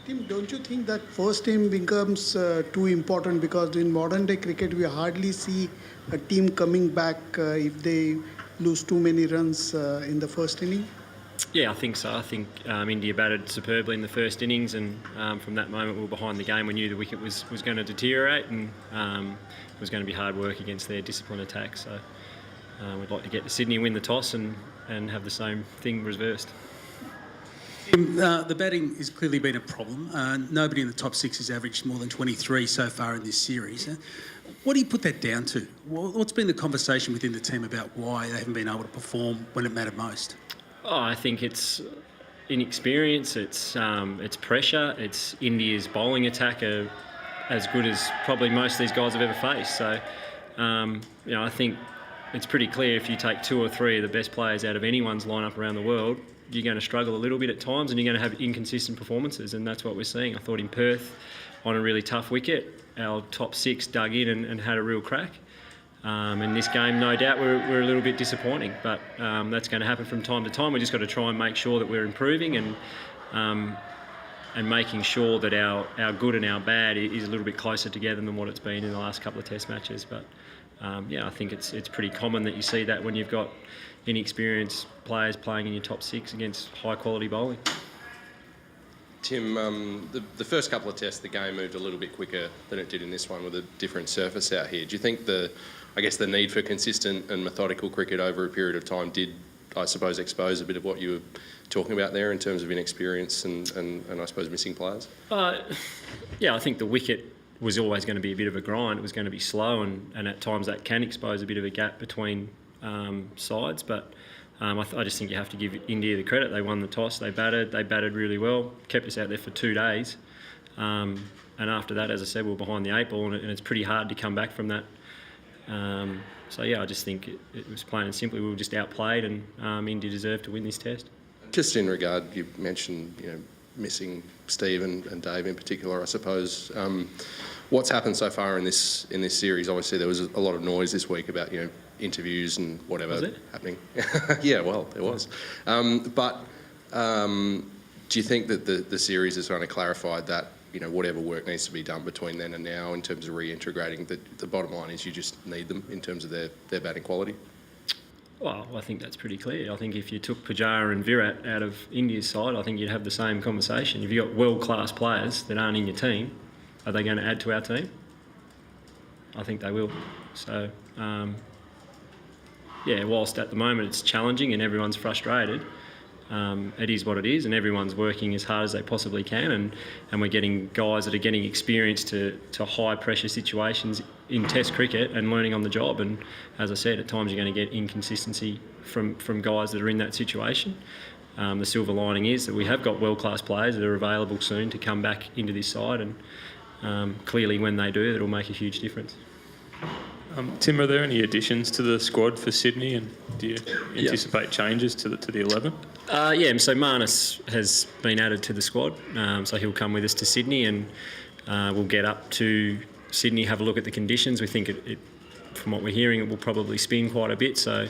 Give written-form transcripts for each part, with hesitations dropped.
Tim, don't you think that first team becomes too important because in modern day cricket we hardly see a team coming back if they lose too many runs in the first inning? Yeah, I think so. I think India batted superbly in the first innings, and from that moment we were behind the game. We knew the wicket was going to deteriorate, and it was going to be hard work against their disciplined attack. So we'd like to get to Sydney, win the toss, and have the same thing reversed. The batting has clearly been a problem. Nobody in the top six has averaged more than 23 so far in this series. What do you put that down to? What's been the conversation within the team about why they haven't been able to perform when it mattered most? Oh, I think it's inexperience, it's pressure, it's India's bowling attack are as good as probably most of these guys have ever faced. So, I think it's pretty clear if you take two or three of the best players out of anyone's lineup around the world, you're going to struggle a little bit at times and you're going to have inconsistent performances, and that's what we're seeing. I thought in Perth, on a really tough wicket, our top six dug in and had a real crack. In this game, no doubt, we're a little bit disappointing, but that's going to happen from time to time. We've just got to try and make sure that we're improving and making sure that our good and our bad is a little bit closer together than what it's been in the last couple of Test matches. But I think it's pretty common that you see that when you've got inexperienced players playing in your top six against high quality bowling. Tim, the first couple of tests, the game moved a little bit quicker than it did in this one with a different surface out here. Do you think the need for consistent and methodical cricket over a period of time did, I suppose, expose a bit of what you were talking about there in terms of inexperience and I suppose missing players? Yeah, I think the wicket was always going to be a bit of a grind. It was going to be slow, and at times that can expose a bit of a gap between sides. But I just think you have to give India the credit. They won the toss, they batted really well, kept us out there for 2 days. And after that, as I said, we were behind the 8 ball, and it's pretty hard to come back from that. I just think it was plain and simply we were just outplayed, and India deserved to win this test. Just in regard, you mentioned missing Steve and Dave in particular, I suppose. What's happened so far in this series? Obviously, there was a lot of noise this week about interviews and whatever happening. Yeah, well, there was. But do you think that the series has kind of clarified that whatever work needs to be done between then and now in terms of reintegrating, the bottom line is you just need them in terms of their batting quality? Well, I think that's pretty clear. I think if you took Pujara and Virat out of India's side, I think you'd have the same conversation. If you've got world-class players that aren't in your team, are they going to add to our team? I think they will. So, whilst at the moment it's challenging and everyone's frustrated, it is what it is, and everyone's working as hard as they possibly can, and we're getting guys that are getting experience to high pressure situations in Test cricket and learning on the job. And as I said, at times you're going to get inconsistency from guys that are in that situation. The silver lining is that we have got world-class players that are available soon to come back into this side, and clearly when they do, it'll make a huge difference. Tim, are there any additions to the squad for Sydney, and do you anticipate changes to the 11? So Marnus has been added to the squad, so he'll come with us to Sydney, and we'll get up to Sydney, have a look at the conditions. We think it from what we're hearing, it will probably spin quite a bit. So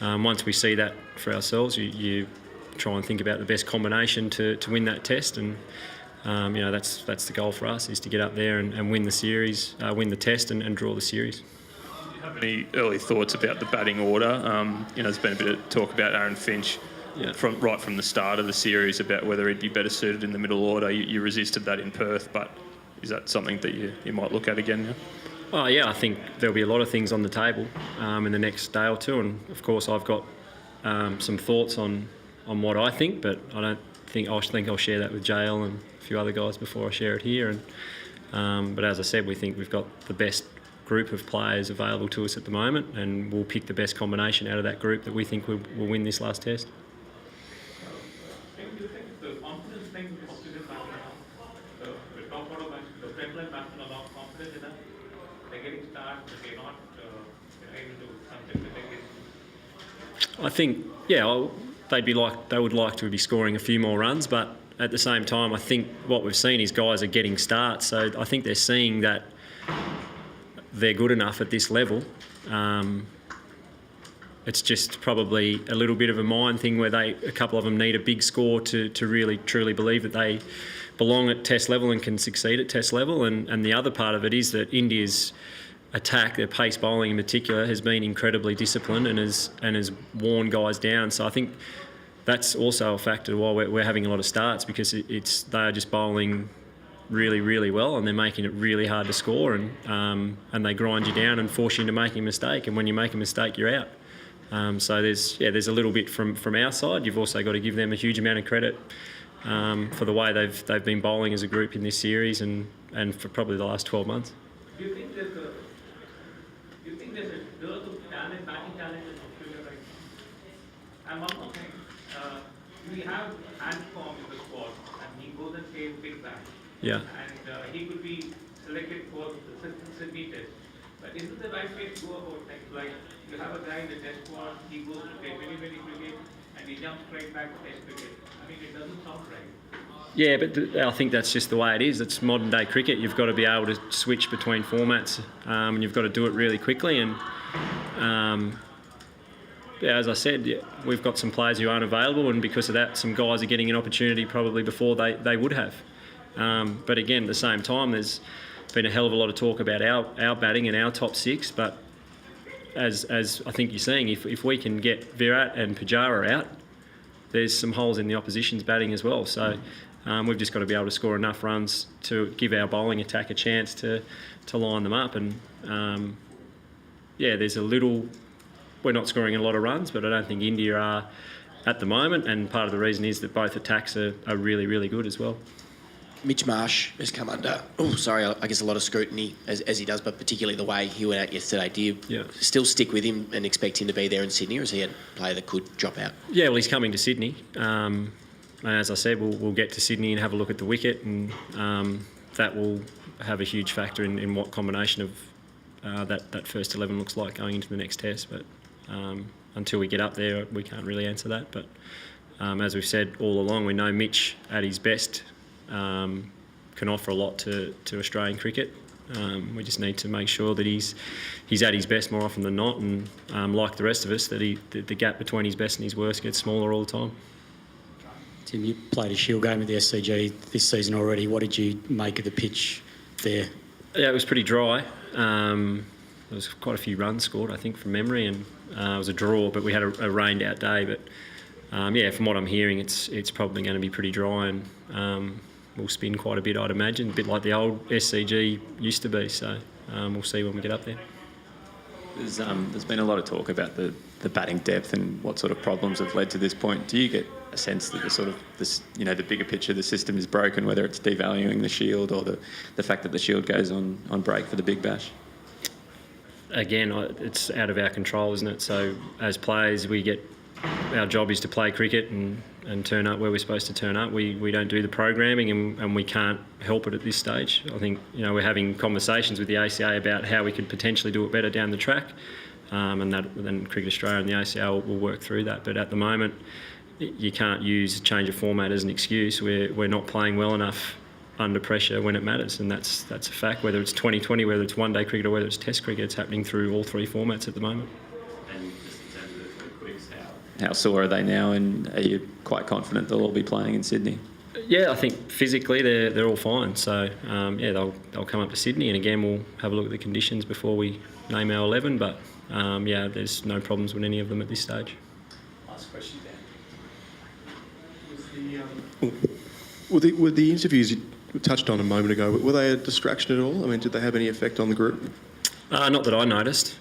once we see that for ourselves, you try and think about the best combination to win that test, and that's the goal for us, is to get up there and win the series, win the test, and draw the series. Do you have any early thoughts about the batting order? There's been a bit of talk about Aaron Finch right from the start of the series about whether he'd be better suited in the middle order. You resisted that in Perth, but is that something that you might look at again now? Oh yeah, I think there'll be a lot of things on the table in the next day or two, and of course I've got some thoughts on what I think, but I think I'll share that with JL and a few other guys before I share it here. But as I said, we think we've got the best group of players available to us at the moment, and we'll pick the best combination out of that group that we think will win this last test. Do you think the confidence thing is oxygen now? We talk about the frontline batsmen are not confident enough. They're getting started, but they're not able to something that they get. I think, they would like to be scoring a few more runs, but at the same time, I think what we've seen is guys are getting starts. So I think they're seeing that they're good enough at this level. It's just probably a little bit of a mind thing where a couple of them need a big score to really truly believe that they belong at Test level and can succeed at Test level. And the other part of it is that India's attack, their pace bowling in particular, has been incredibly disciplined and has worn guys down. So I think that's also a factor why we're having a lot of starts, because they are just bowling really, really well, and they're making it really hard to score, and they grind you down and force you into making a mistake. And when you make a mistake, you're out. So there's a little bit from our side. You've also got to give them a huge amount of credit for the way they've been bowling as a group in this series and for probably the last 12 months. Do you think there's a dearth of talent, batting talent in Australia right now? And one more thing, we have conform in the squad, and he goes and plays big bash. Yeah. And he could be selected for the Sydney Test. But isn't the right way to go about things? Like, you have a guy in the Test squad, he goes to play very, very cricket, and he jumps straight back to Test cricket. I mean, it doesn't sound right. Yeah, but I think that's just the way it is. It's modern day cricket. You've got to be able to switch between formats, and you've got to do it really quickly. And as I said, we've got some players who aren't available, and because of that, some guys are getting an opportunity probably before they would have. But again, at the same time, there's been a hell of a lot of talk about our batting and our top six. But as I think you're seeing, if we can get Virat and Pujara out, there's some holes in the opposition's batting as well. So we've just got to be able to score enough runs to give our bowling attack a chance to line them up. And there's a little. We're not scoring a lot of runs, but I don't think India are at the moment. And part of the reason is that both attacks are really, really good as well. Mitch Marsh has come under, I guess a lot of scrutiny as he does, but particularly the way he went out yesterday. Do you still stick with him and expect him to be there in Sydney, or is he a player that could drop out? Yeah, well, he's coming to Sydney. And as I said, we'll get to Sydney and have a look at the wicket, and that will have a huge factor in what combination of that first 11 looks like going into the next test. But until we get up there, we can't really answer that. But as we've said all along, we know Mitch at his best can offer a lot to Australian cricket. We just need to make sure that he's at his best more often than not, and like the rest of us, that the gap between his best and his worst gets smaller all the time. Tim, you played a Shield game with the SCG this season already. What did you make of the pitch there? Yeah, it was pretty dry. There was quite a few runs scored, I think, from memory, and it was a draw, but we had a rained out day. But from what I'm hearing, it's probably going to be pretty dry, and we'll spin quite a bit, I'd imagine, a bit like the old SCG used to be. So we'll see when we get up there. There's been a lot of talk about the batting depth and what sort of problems have led to this point. Do you get a sense that the bigger picture, the system is broken, whether it's devaluing the Shield or the fact that the Shield goes on break for the Big Bash? Again, it's out of our control, isn't it? So as players, our job is to play cricket and turn up where we're supposed to turn up. We don't do the programming, and we can't help it at this stage. I think we're having conversations with the ACA about how we could potentially do it better down the track, and then Cricket Australia and the ACA will work through that. But at the moment, you can't use change of format as an excuse. We're not playing well enough under pressure when it matters, and that's a fact. Whether it's 2020, whether it's one-day cricket, or whether it's Test cricket, it's happening through all three formats at the moment. And just in terms of the quicks, how sore are they now, and are you quite confident they'll all be playing in Sydney? Yeah, I think physically they're all fine. So they'll come up to Sydney, and again we'll have a look at the conditions before we name our 11. But there's no problems with any of them at this stage. Last question, Dan. Were the interviews you touched on a moment ago, were they a distraction at all? I mean, did they have any effect on the group? Not that I noticed.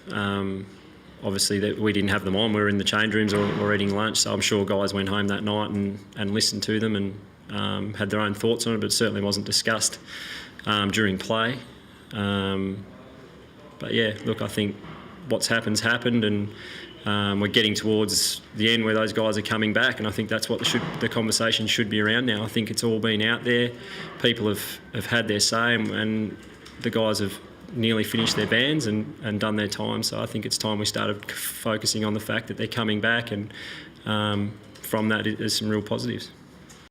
Obviously, we didn't have them on. We were in the change rooms or eating lunch, so I'm sure guys went home that night and listened to them and had their own thoughts on it, but it certainly wasn't discussed during play. But yeah, look, I think what's happened, and we're getting towards the end where those guys are coming back, and I think that's what the conversation should be around now. I think it's all been out there. People have had their say, and the guys have nearly finished their bans and done their time. So I think it's time we started focusing on the fact that they're coming back, and from that there's some real positives.